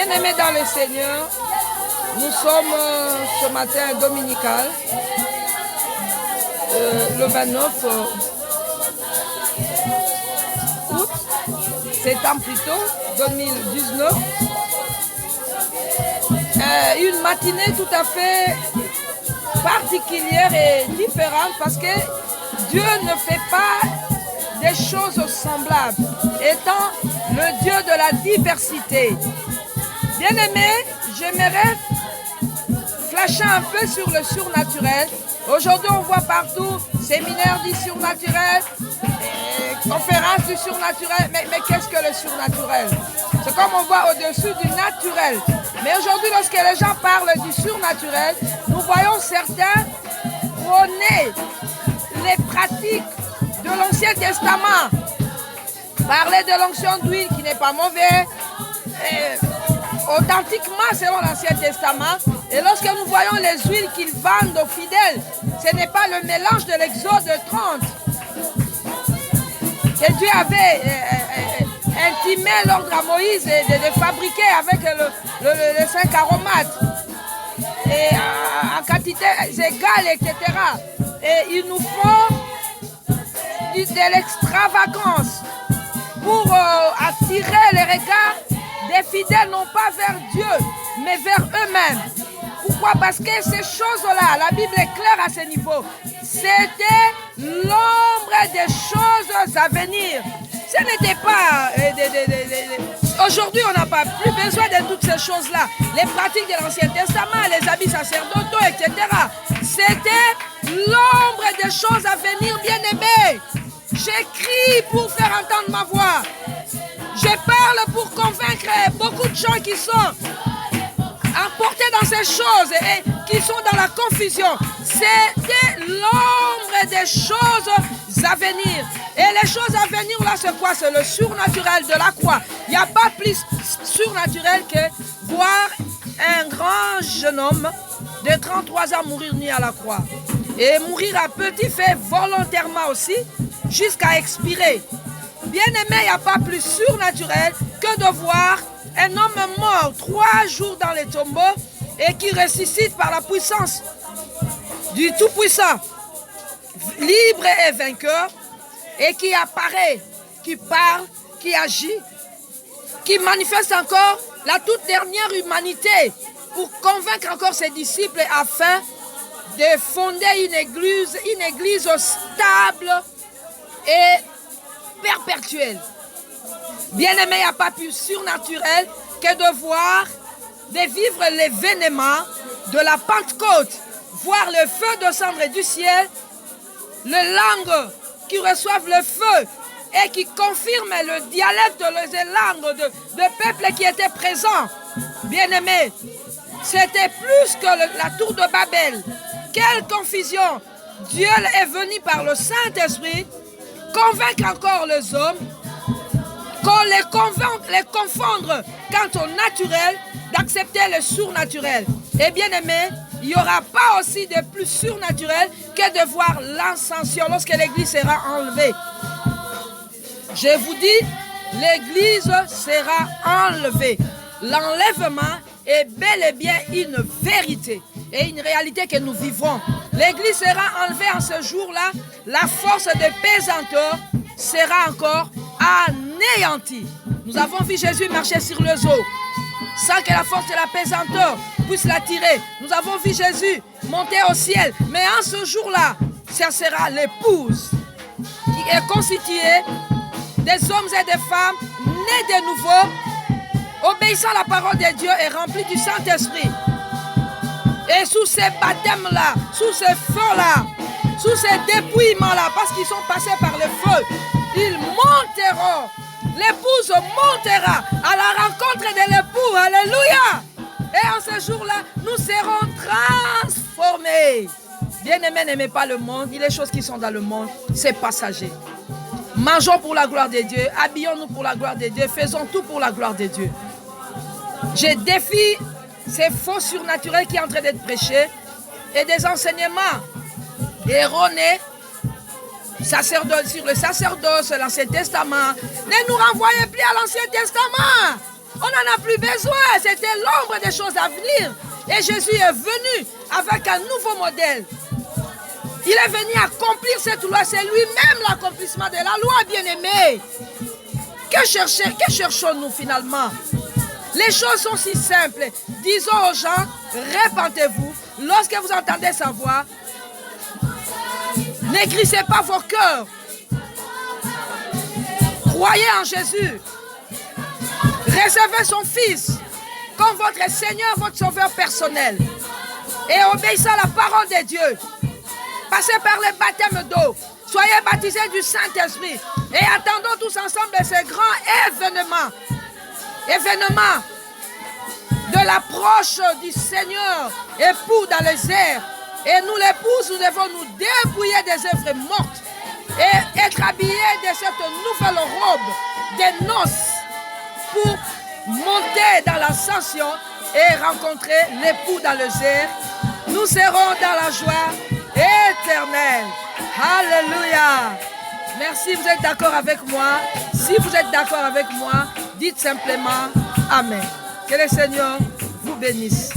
Bien-aimés dans le Seigneur, nous sommes ce matin dominical, le 29 août, 7 ans plus tôt, 2019. Une matinée tout à fait particulière et différente parce que Dieu ne fait pas des choses semblables, étant le Dieu de la diversité. Bien-aimé, j'aimerais flasher un peu sur le surnaturel. Aujourd'hui, on voit partout séminaire du surnaturel, conférence du surnaturel. Mais qu'est-ce que le surnaturel? C'est comme on voit au-dessus du naturel. Mais aujourd'hui, lorsque les gens parlent du surnaturel, nous voyons certains prôner les pratiques de l'Ancien Testament. Parler de l'onction d'huile qui n'est pas mauvais, authentiquement selon l'Ancien Testament. Et lorsque nous voyons les huiles qu'ils vendent aux fidèles, ce n'est pas le mélange de l'Exode 30 que Dieu avait intimé l'ordre à Moïse de fabriquer avec le 5 aromates et en quantité égale, etc. Et ils nous font de l'extravagance pour attirer les regards des fidèles, non pas vers Dieu, mais vers eux-mêmes. Pourquoi? Parce que ces choses-là, la Bible est claire à ce niveau, c'était l'ombre des choses à venir. Ce n'était pas... Aujourd'hui, on n'a pas plus besoin de toutes ces choses-là. Les pratiques de l'Ancien Testament, les habits sacerdotaux, etc. C'était l'ombre des choses à venir, bien-aimés. J'écris pour faire entendre ma voix. Je parle pour convaincre beaucoup de gens qui sont emportés dans ces choses et qui sont dans la confusion. C'était l'ombre des choses à venir. Et les choses à venir, là, c'est quoi? C'est le surnaturel de la croix. Il n'y a pas plus surnaturel que voir un grand jeune homme de 33 ans mourir nu à la croix. Et mourir à petit fait volontairement aussi, jusqu'à expirer. Bien-aimé, il n'y a pas plus surnaturel que de voir un homme mort 3 jours dans les tombeaux et qui ressuscite par la puissance du Tout-Puissant, libre et vainqueur, et qui apparaît, qui parle, qui agit, qui manifeste encore la toute dernière humanité pour convaincre encore ses disciples afin de fonder une église stable et perpétuelle. Bien-aimé, il n'y a pas plus surnaturel que de voir, de vivre l'événement de la Pentecôte, voir le feu descendre du ciel, les langues qui reçoivent le feu et qui confirment le dialecte des langues de peuples qui étaient présents. Bien-aimé, c'était plus que la tour de Babel. Quelle confusion! Dieu est venu par le Saint-Esprit convaincre encore les hommes, qu'on les confondre quant au naturel, d'accepter le surnaturel. Et bien aimé, il n'y aura pas aussi de plus surnaturel que de voir l'ascension lorsque l'église sera enlevée. Je vous dis, l'église sera enlevée. L'enlèvement est bel et bien une vérité et une réalité que nous vivons. L'église sera enlevée en ce jour-là. La force de pesanteur sera encore anéantie. Nous avons vu Jésus marcher sur les eaux sans que la force de la pesanteur puisse l'attirer. Nous avons vu Jésus monter au ciel. Mais en ce jour-là, ça sera l'épouse qui est constituée des hommes et des femmes nés de nouveau, obéissant à la parole de Dieu et remplis du Saint-Esprit. Et sous ces baptêmes-là, sous ces feux-là, sous ces dépouillements-là, parce qu'ils sont passés par le feu, ils monteront. L'épouse montera à la rencontre de l'époux. Alléluia. Et en ce jour-là, nous serons transformés. Bien-aimés, n'aimez pas le monde. Les choses qui sont dans le monde, c'est passager. Mangeons pour la gloire de Dieu. Habillons-nous pour la gloire de Dieu. Faisons tout pour la gloire de Dieu. Je défie ces faux surnaturels qui sont en train d'être prêchés et des enseignements erronés sur le sacerdoce, l'Ancien Testament. Ne nous renvoyez plus à l'Ancien Testament. On n'en a plus besoin. C'était l'ombre des choses à venir. Et Jésus est venu avec un nouveau modèle. Il est venu accomplir cette loi. C'est lui-même l'accomplissement de la loi, bien-aimé. Que cherchons-nous finalement? Les choses sont si simples. Disons aux gens, répentez-vous. Lorsque vous entendez sa voix, n'écrissez pas vos cœurs. Croyez en Jésus. Recevez son Fils comme votre Seigneur, votre Sauveur personnel. Et obéissez à la parole de Dieu. Passez par le baptême d'eau. Soyez baptisés du Saint-Esprit. Et attendons tous ensemble ce grand événement. Événement de l'approche du Seigneur, époux dans les airs. Et nous, l'épouse, nous devons nous dépouiller des œuvres mortes et être habillés de cette nouvelle robe des noces pour monter dans l'ascension et rencontrer l'époux dans les airs. Nous serons dans la joie éternelle. Alléluia. Merci, vous êtes d'accord avec moi? Si vous êtes d'accord avec moi, dites simplement Amen. Que le Seigneur vous bénisse.